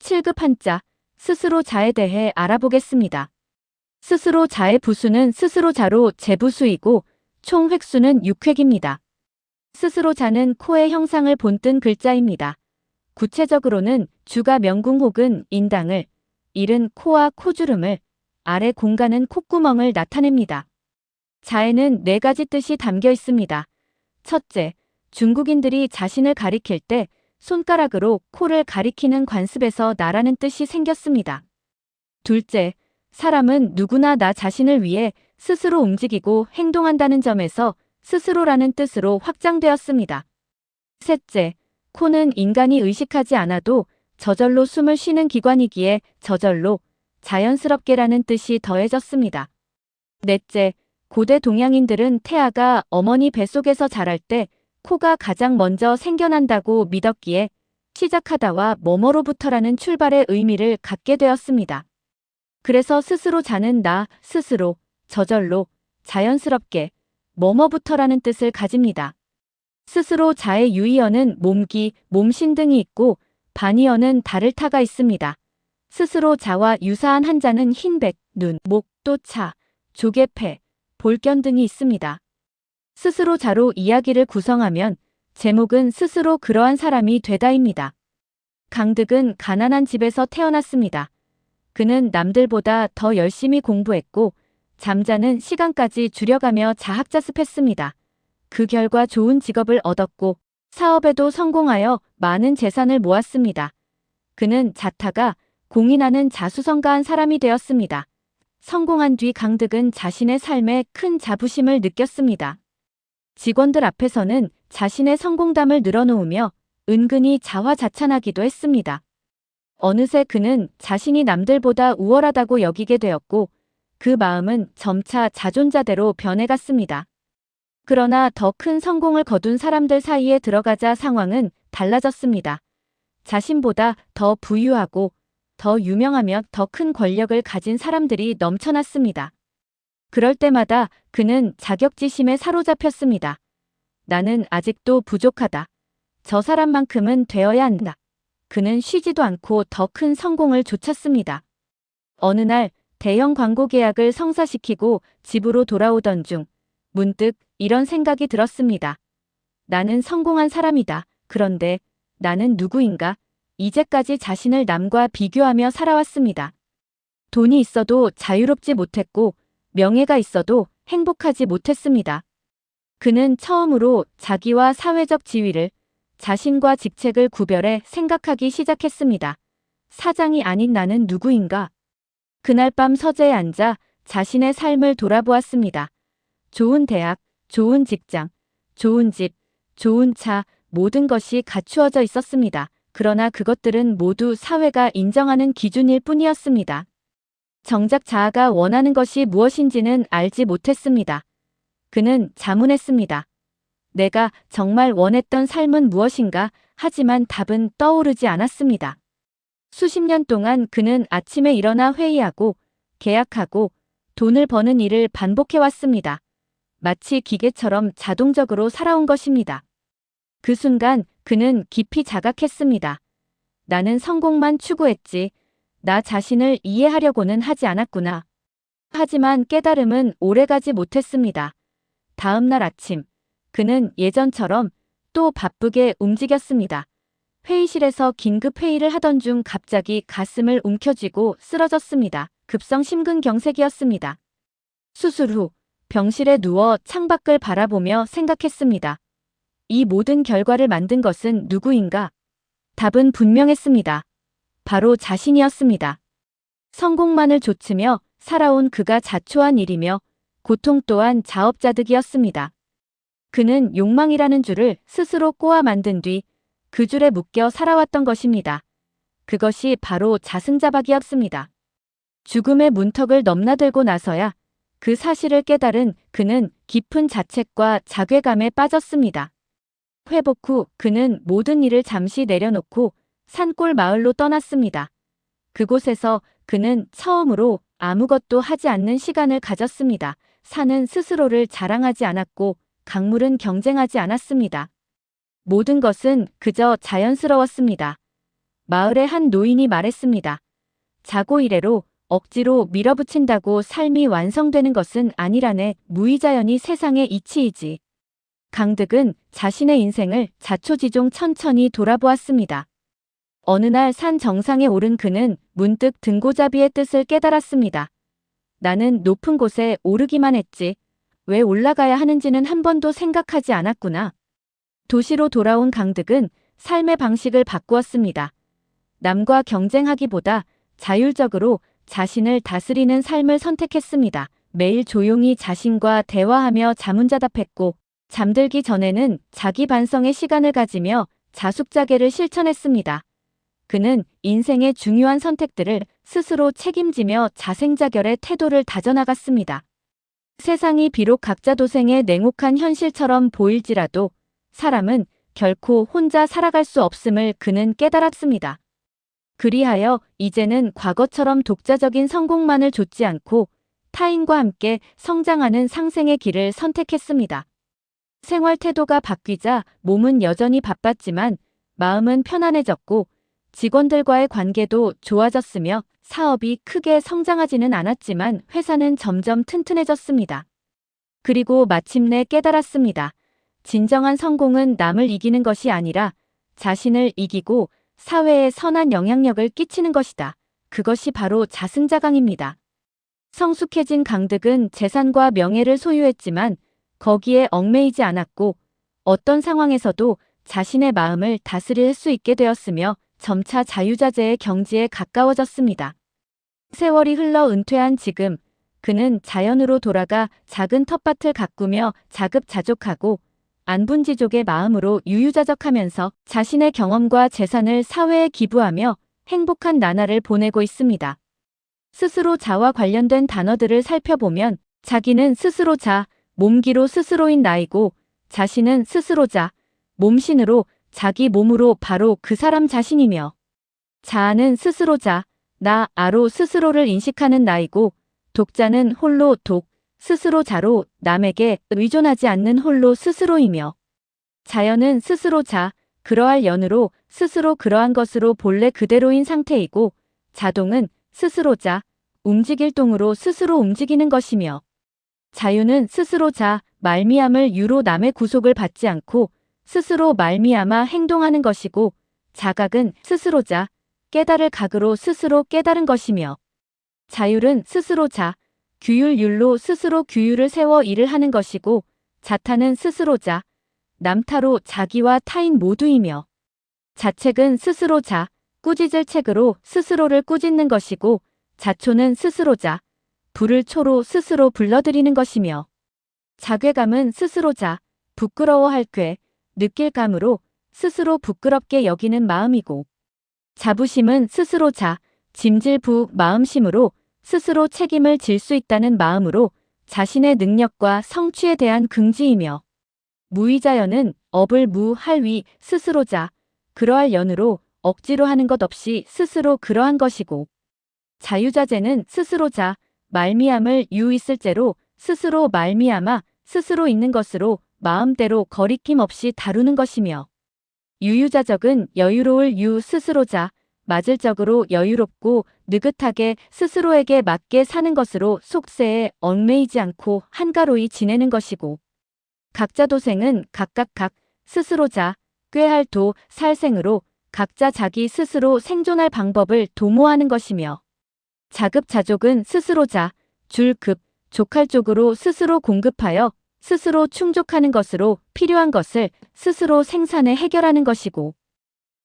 7급 한자, 스스로 자에 대해 알아보겠습니다. 스스로 자의 부수는 스스로 자로 재부수이고 총 획수는 6획입니다. 스스로 자는 코의 형상을 본뜬 글자입니다. 구체적으로는 주가 명궁 혹은 인당을, 일은 코와 코주름을, 아래 공간은 콧구멍을 나타냅니다. 자에는 4가지 뜻이 담겨 있습니다. 첫째, 중국인들이 자신을 가리킬 때 손가락으로 코를 가리키는 관습에서 나라는 뜻이 생겼습니다. 둘째, 사람은 누구나 나 자신을 위해 스스로 움직이고 행동한다는 점에서 스스로라는 뜻으로 확장되었습니다. 셋째, 코는 인간이 의식하지 않아도 저절로 숨을 쉬는 기관이기에 저절로, 자연스럽게라는 뜻이 더해졌습니다. 넷째, 고대 동양인들은 태아가 어머니 뱃속에서 자랄 때 코가 가장 먼저 생겨난다고 믿었기에 시작하다와 뭐뭐로부터라는 출발의 의미를 갖게 되었습니다. 그래서 스스로 자는 나, 스스로, 저절로, 자연스럽게, 뭐뭐부터라는 뜻을 가집니다. 스스로 자의 유의어는 몸기, 몸신 등이 있고 반의어는 달을 타가 있습니다. 스스로 자와 유사한 한자는 흰백, 눈, 목, 또 차, 조개, 폐, 볼견 등이 있습니다. 스스로 자로 이야기를 구성하면 제목은 스스로 그러한 사람이 되다입니다. 강득은 가난한 집에서 태어났습니다. 그는 남들보다 더 열심히 공부했고 잠자는 시간까지 줄여가며 자학자습했습니다. 그 결과 좋은 직업을 얻었고 사업에도 성공하여 많은 재산을 모았습니다. 그는 자타가 공인하는 자수성가한 사람이 되었습니다. 성공한 뒤 강득은 자신의 삶에 큰 자부심을 느꼈습니다. 직원들 앞에서는 자신의 성공담을 늘어놓으며 은근히 자화자찬하기도 했습니다. 어느새 그는 자신이 남들보다 우월하다고 여기게 되었고 그 마음은 점차 자존자대로 변해갔습니다. 그러나 더 큰 성공을 거둔 사람들 사이에 들어가자 상황은 달라졌습니다. 자신보다 더 부유하고 더 유명하며 더 큰 권력을 가진 사람들이 넘쳐났습니다. 그럴 때마다 그는 자격지심에 사로잡혔습니다. 나는 아직도 부족하다. 저 사람만큼은 되어야 한다. 그는 쉬지도 않고 더 큰 성공을 좇았습니다. 어느 날 대형 광고 계약을 성사시키고 집으로 돌아오던 중 문득 이런 생각이 들었습니다. 나는 성공한 사람이다. 그런데 나는 누구인가? 이제까지 자신을 남과 비교하며 살아왔습니다. 돈이 있어도 자유롭지 못했고 명예가 있어도 행복하지 못했습니다. 그는 처음으로 자기와 사회적 지위를, 자신과 직책을 구별해 생각하기 시작했습니다. 사장이 아닌 나는 누구인가? 그날 밤 서재에 앉아 자신의 삶을 돌아보았습니다. 좋은 대학, 좋은 직장, 좋은 집, 좋은 차, 모든 것이 갖추어져 있었습니다. 그러나 그것들은 모두 사회가 인정하는 기준일 뿐이었습니다. 정작 자아가 원하는 것이 무엇인지는 알지 못했습니다. 그는 자문했습니다. 내가 정말 원했던 삶은 무엇인가? 하지만 답은 떠오르지 않았습니다. 수십 년 동안 그는 아침에 일어나 회의하고 계약하고 돈을 버는 일을 반복해왔습니다. 마치 기계처럼 자동적으로 살아온 것입니다. 그 순간 그는 깊이 자각했습니다. 나는 성공만 추구했지, 나 자신을 이해하려고는 하지 않았구나. 하지만 깨달음은 오래가지 못했습니다. 다음 날 아침, 그는 예전처럼 또 바쁘게 움직였습니다. 회의실에서 긴급 회의를 하던 중 갑자기 가슴을 움켜쥐고 쓰러졌습니다. 급성 심근경색이었습니다. 수술 후 병실에 누워 창밖을 바라보며 생각했습니다. 이 모든 결과를 만든 것은 누구인가? 답은 분명했습니다. 바로 자신이었습니다. 성공만을 좇으며 살아온 그가 자초한 일이며 고통 또한 자업자득이었습니다. 그는 욕망이라는 줄을 스스로 꼬아 만든 뒤 그 줄에 묶여 살아왔던 것입니다. 그것이 바로 자승자박이었습니다. 죽음의 문턱을 넘나들고 나서야 그 사실을 깨달은 그는 깊은 자책과 자괴감에 빠졌습니다. 회복 후 그는 모든 일을 잠시 내려놓고 산골 마을로 떠났습니다. 그곳에서 그는 처음으로 아무것도 하지 않는 시간을 가졌습니다. 산은 스스로를 자랑하지 않았고 강물은 경쟁하지 않았습니다. 모든 것은 그저 자연스러웠습니다. 마을의 한 노인이 말했습니다. 자고 이래로 억지로 밀어붙인다고 삶이 완성되는 것은 아니라네. 무의자연이 세상의 이치이지. 강득은 자신의 인생을 자초지종 천천히 돌아보았습니다. 어느 날 산 정상에 오른 그는 문득 등고잡이의 뜻을 깨달았습니다. 나는 높은 곳에 오르기만 했지. 왜 올라가야 하는지는 한 번도 생각하지 않았구나. 도시로 돌아온 강득은 삶의 방식을 바꾸었습니다. 남과 경쟁하기보다 자율적으로 자신을 다스리는 삶을 선택했습니다. 매일 조용히 자신과 대화하며 자문자답했고, 잠들기 전에는 자기 반성의 시간을 가지며 자숙자계를 실천했습니다. 그는 인생의 중요한 선택들을 스스로 책임지며 자생자결의 태도를 다져나갔습니다. 세상이 비록 각자 도생의 냉혹한 현실처럼 보일지라도 사람은 결코 혼자 살아갈 수 없음을 그는 깨달았습니다. 그리하여 이제는 과거처럼 독자적인 성공만을 좇지 않고 타인과 함께 성장하는 상생의 길을 선택했습니다. 생활 태도가 바뀌자 몸은 여전히 바빴지만 마음은 편안해졌고 직원들과의 관계도 좋아졌으며 사업이 크게 성장하지는 않았지만 회사는 점점 튼튼해졌습니다. 그리고 마침내 깨달았습니다. 진정한 성공은 남을 이기는 것이 아니라 자신을 이기고 사회에 선한 영향력을 끼치는 것이다. 그것이 바로 자승자강입니다. 성숙해진 강득은 재산과 명예를 소유했지만 거기에 얽매이지 않았고 어떤 상황에서도 자신의 마음을 다스릴 수 있게 되었으며 점차 자유자재의 경지에 가까워졌습니다. 세월이 흘러 은퇴한 지금 그는 자연으로 돌아가 작은 텃밭을 가꾸며 자급자족하고 안분지족의 마음으로 유유자적하면서 자신의 경험과 재산을 사회에 기부하며 행복한 나날을 보내고 있습니다. 스스로 자와 관련된 단어들을 살펴보면 자기는 스스로 자, 몸기로 스스로인 나이고 자신은 스스로 자, 몸신으로 자기 몸으로 바로 그 사람 자신이며 자아는 스스로 자, 나, 아로 스스로를 인식하는 나이고 독자는 홀로 독, 스스로 자로 남에게 의존하지 않는 홀로 스스로이며 자연은 스스로 자, 그러할 연으로 스스로 그러한 것으로 본래 그대로인 상태이고 자동은 스스로 자, 움직일 동으로 스스로 움직이는 것이며 자유는 스스로 자, 말미암을 유로 남의 구속을 받지 않고 스스로 말미암아 행동하는 것이고 자각은 스스로 자, 깨달을 각으로 스스로 깨달은 것이며 자율은 스스로 자, 규율율로 스스로 규율을 세워 일을 하는 것이고 자타는 스스로 자, 남타로 자기와 타인 모두이며 자책은 스스로 자, 꾸짖을 책으로 스스로를 꾸짖는 것이고 자초는 스스로 자, 불을 초로 스스로 불러들이는 것이며 자괴감은 스스로 자, 부끄러워할 꾀, 느낄 감으로 스스로 부끄럽게 여기는 마음이고 자부심은 스스로 자, 짐질부 마음심으로 스스로 책임을 질 수 있다는 마음으로 자신의 능력과 성취에 대한 긍지이며 무의자연은 업을 무할 위 스스로 자, 그러할 연으로 억지로 하는 것 없이 스스로 그러한 것이고 자유자재는 스스로 자, 말미암을 유 있을째로 스스로 말미암아 스스로 있는 것으로 마음대로 거리낌 없이 다루는 것이며 유유자적은 여유로울 유 스스로 자, 맞을적으로 여유롭고 느긋하게 스스로에게 맞게 사는 것으로 속세에 얽매이지 않고 한가로이 지내는 것이고 각자 도생은 각각 스스로 자, 꾀할 도, 살생으로 각자 자기 스스로 생존할 방법을 도모하는 것이며 자급자족은 스스로 자, 줄급, 족할 쪽으로 스스로 공급하여 스스로 충족하는 것으로 필요한 것을 스스로 생산해 해결하는 것이고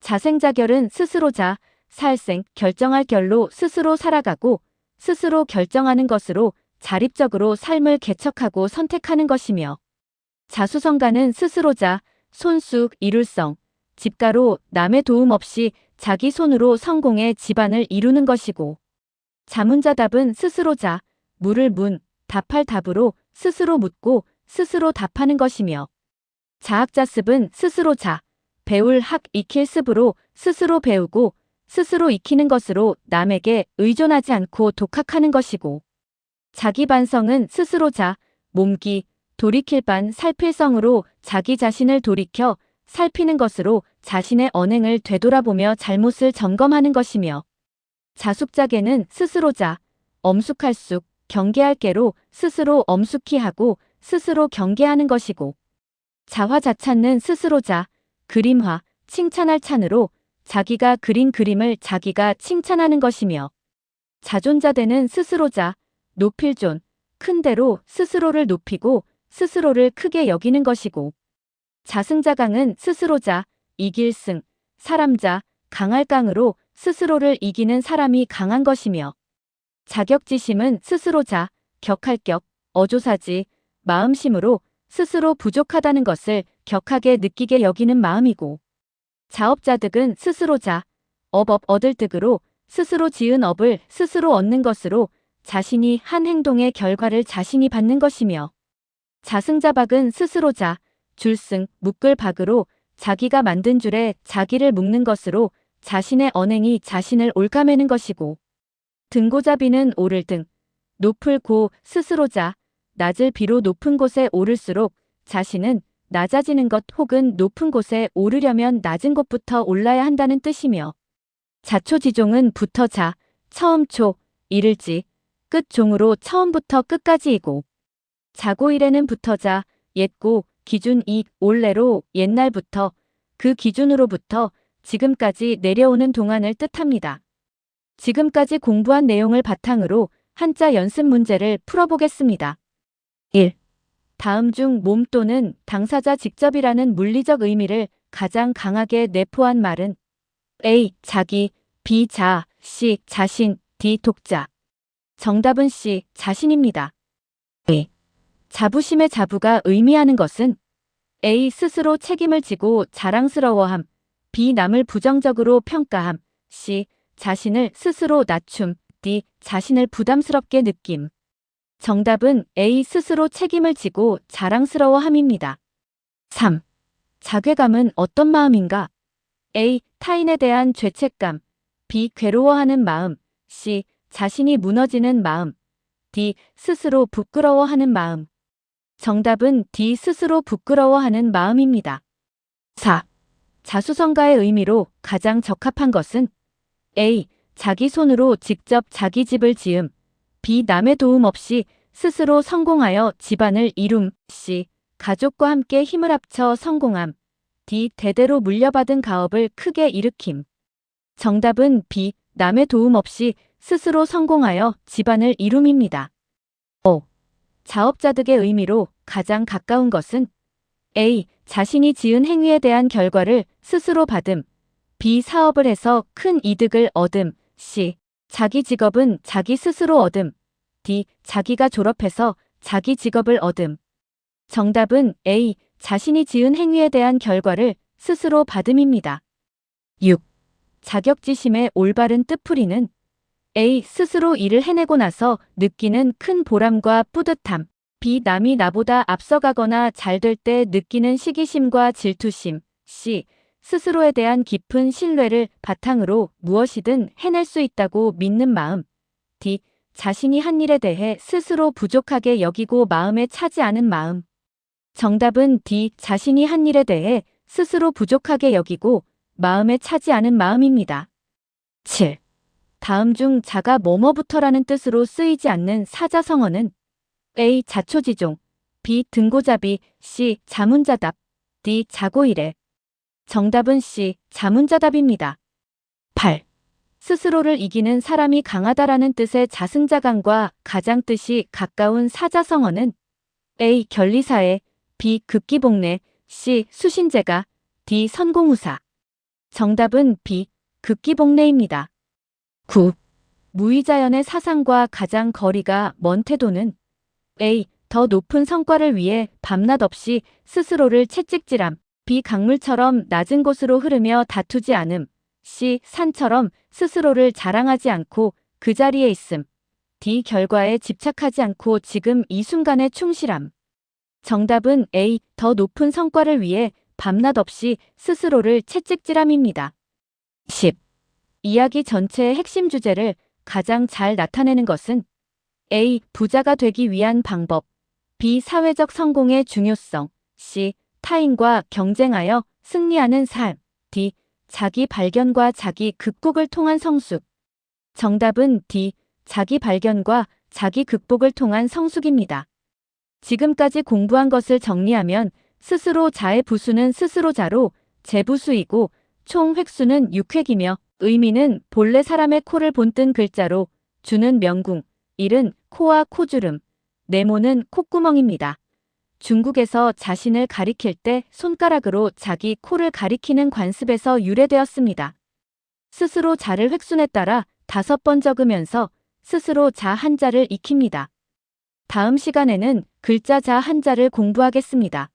자생자결은 스스로 자, 살생, 결정할 결로 스스로 살아가고 스스로 결정하는 것으로 자립적으로 삶을 개척하고 선택하는 것이며 자수성가는 스스로 자, 손수, 이룰성, 집가로 남의 도움 없이 자기 손으로 성공의 집안을 이루는 것이고 자문자답은 스스로 자, 물을 문, 답할 답으로 스스로 묻고 스스로 답하는 것이며 자학자습은 스스로 자, 배울 학 익힐 습으로 스스로 배우고 스스로 익히는 것으로 남에게 의존하지 않고 독학하는 것이고 자기 반성은 스스로 자, 몸기, 돌이킬 반 살필성으로 자기 자신을 돌이켜 살피는 것으로 자신의 언행을 되돌아보며 잘못을 점검하는 것이며, 자숙자계는 스스로자, 엄숙할숙, 경계할계로 스스로 엄숙히 하고 스스로 경계하는 것이고, 자화자찬는 스스로자, 그림화, 칭찬할 찬으로 자기가 그린 그림을 자기가 칭찬하는 것이며, 자존자대는 스스로자, 높일존, 큰 데로 스스로를 높이고 스스로를 크게 여기는 것이고, 자승자강은 스스로자, 이길승, 사람자, 강할강으로 스스로를 이기는 사람이 강한 것이며, 자격지심은 스스로자, 격할격, 어조사지, 마음심으로 스스로 부족하다는 것을 격하게 느끼게 여기는 마음이고, 자업자득은 스스로자, 업업 얻을 득으로 스스로 지은 업을 스스로 얻는 것으로 자신이 한 행동의 결과를 자신이 받는 것이며, 자승자박은 스스로자, 줄승, 묶을 박으로 자기가 만든 줄에 자기를 묶는 것으로 자신의 언행이 자신을 올가매는 것이고, 등고자비는 오를 등, 높을 고 스스로자, 낮을 비로 높은 곳에 오를수록 자신은 낮아지는 것 혹은 높은 곳에 오르려면 낮은 곳부터 올라야 한다는 뜻이며, 자초지종은 부터 자, 처음초, 이를지, 끝종으로 처음부터 끝까지이고, 자고일에는 부터자, 옛고, 기준 이, 올래로 옛날부터, 그 기준으로부터 지금까지 내려오는 동안을 뜻합니다. 지금까지 공부한 내용을 바탕으로 한자 연습 문제를 풀어보겠습니다. 1. 다음 중 몸 또는 당사자 직접이라는 물리적 의미를 가장 강하게 내포한 말은 A. 자기, B. 자, C. 자신, D. 독자. 정답은 C. 자신입니다. A. 자부심의 자부가 의미하는 것은 A. 스스로 책임을 지고 자랑스러워함, B. 남을 부정적으로 평가함, C. 자신을 스스로 낮춤, D. 자신을 부담스럽게 느낌. 정답은 A. 스스로 책임을 지고 자랑스러워함입니다. 3. 자괴감은 어떤 마음인가? A. 타인에 대한 죄책감, B. 괴로워하는 마음, C. 자신이 무너지는 마음, D. 스스로 부끄러워하는 마음. 정답은 D. 스스로 부끄러워하는 마음입니다. 4. 자수성가의 의미로 가장 적합한 것은 A. 자기 손으로 직접 자기 집을 지음, B. 남의 도움 없이 스스로 성공하여 집안을 이룸, C. 가족과 함께 힘을 합쳐 성공함, D. 대대로 물려받은 가업을 크게 일으킴. 정답은 B. 남의 도움 없이 스스로 성공하여 집안을 이룸입니다. 5. 자업자득의 의미로 가장 가까운 것은 A. 자신이 지은 행위에 대한 결과를 스스로 받음, B. 사업을 해서 큰 이득을 얻음, C. 자기 직업은 자기 스스로 얻음, D. 자기가 졸업해서 자기 직업을 얻음. 정답은 A. 자신이 지은 행위에 대한 결과를 스스로 받음입니다. 6. 자격지심의 올바른 뜻풀이는 A. 스스로 일을 해내고 나서 느끼는 큰 보람과 뿌듯함, B. 남이 나보다 앞서가거나 잘 될 때 느끼는 시기심과 질투심, C. 스스로에 대한 깊은 신뢰를 바탕으로 무엇이든 해낼 수 있다고 믿는 마음, D. 자신이 한 일에 대해 스스로 부족하게 여기고 마음에 차지 않은 마음. 정답은 D. 자신이 한 일에 대해 스스로 부족하게 여기고 마음에 차지 않은 마음입니다. 7. 다음 중 자가 뭐뭐부터라는 뜻으로 쓰이지 않는 사자성어는 A. 자초지종, B. 등고자비, C. 자문자답, D. 자고일해. 정답은 C. 자문자답입니다. 8. 스스로를 이기는 사람이 강하다라는 뜻의 자승자강과 가장 뜻이 가까운 사자성어는 A. 결리사에, B. 극기복례, C. 수신제가, D. 선공후사. 정답은 B. 극기복례입니다. 9. 무의자연의 사상과 가장 거리가 먼 태도는 A. 더 높은 성과를 위해 밤낮 없이 스스로를 채찍질함, B. 강물처럼 낮은 곳으로 흐르며 다투지 않음, C. 산처럼 스스로를 자랑하지 않고 그 자리에 있음, D. 결과에 집착하지 않고 지금 이 순간에 충실함. 정답은 A. 더 높은 성과를 위해 밤낮 없이 스스로를 채찍질함입니다. 10. 이야기 전체의 핵심 주제를 가장 잘 나타내는 것은 A. 부자가 되기 위한 방법, B. 사회적 성공의 중요성, C. 타인과 경쟁하여 승리하는 삶. D. 자기 발견과 자기 극복을 통한 성숙. 정답은 D. 자기 발견과 자기 극복을 통한 성숙입니다. 지금까지 공부한 것을 정리하면 스스로 자의 부수는 스스로자로 재부수이고 총 획수는 6획이며 의미는 본래 사람의 코를 본뜬 글자로 주는 명궁, 일은 코와 코주름, 네모는 콧구멍입니다. 중국에서 자신을 가리킬 때 손가락으로 자기 코를 가리키는 관습에서 유래되었습니다. 스스로 자를 획순에 따라 5번 적으면서 스스로 자 한자를 익힙니다. 다음 시간에는 글자 자 한자를 공부하겠습니다.